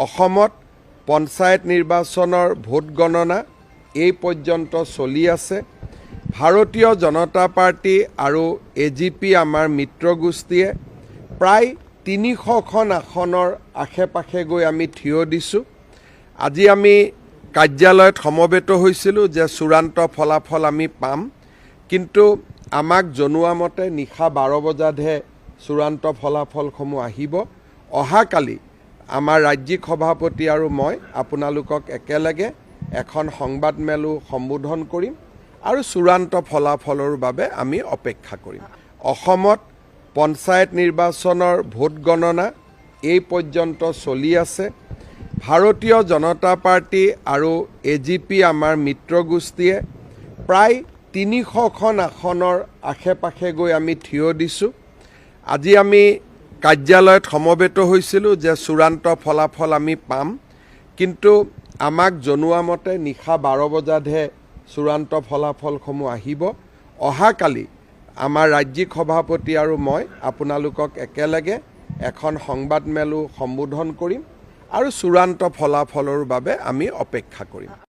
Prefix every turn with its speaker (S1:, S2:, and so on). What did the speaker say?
S1: অসমত পঞ্চায়ত নিৰ্বাচনৰ ভোট গণনা এই পৰ্যন্ত চলি আছে। ভাৰতীয় জনতা পাৰ্টি আৰু এজিপি আমাৰ মিত্ৰগোষ্ঠীয়ে প্ৰায় ৩০০খন আসনৰ আশে পাশে গৈ আমি থিয় দিছোঁ। আজি আমি কাৰ্যালয়ত সমবেত হৈছিলোঁ যে চূড়ান্ত ফলাফল আমি পাম, কিন্তু আমাক জনোৱা মতে নিশা 12 বজাতহে চূড়ান্ত ফলাফলসমূহ আহিব। অহাকালি আমাৰ ৰাজ্যিক সভাপতি আৰু মই আপোনালোকক একেলগে এখন সংবাদমেলো সম্বোধন কৰিম আৰু চূড়ান্ত ফলাফলৰ বাবে আমি অপেক্ষা কৰিম। অসমত পঞ্চায়ত নিৰ্বাচনৰ ভোট গণনা এই পৰ্যন্ত চলি আছে। ভাৰতীয় জনতা পাৰ্টি আৰু এজিপি আমাৰ মিত্ৰগোষ্ঠীয়ে প্ৰায় ৩০০খন আসনৰ আশে পাশে গৈ আমি থিয় দিছোঁ। আজি আমি কাৰ্যালয়ত সমবেত হৈছিলোঁ যে চূড়ান্ত ফলাফল আমি পাম, কিন্তু আমাক জনোৱা মতে নিশা 12 বজাতহে চূড়ান্ত ফলাফলসমূহ আহিব। অহাকালি আমাৰ ৰাজ্যিক সভাপতি আৰু মই আপোনালোকক একেলগে এখন সংবাদমেলো সম্বোধন কৰিম আৰু চূড়ান্ত ফলাফলৰ বাবে আমি অপেক্ষা কৰিম।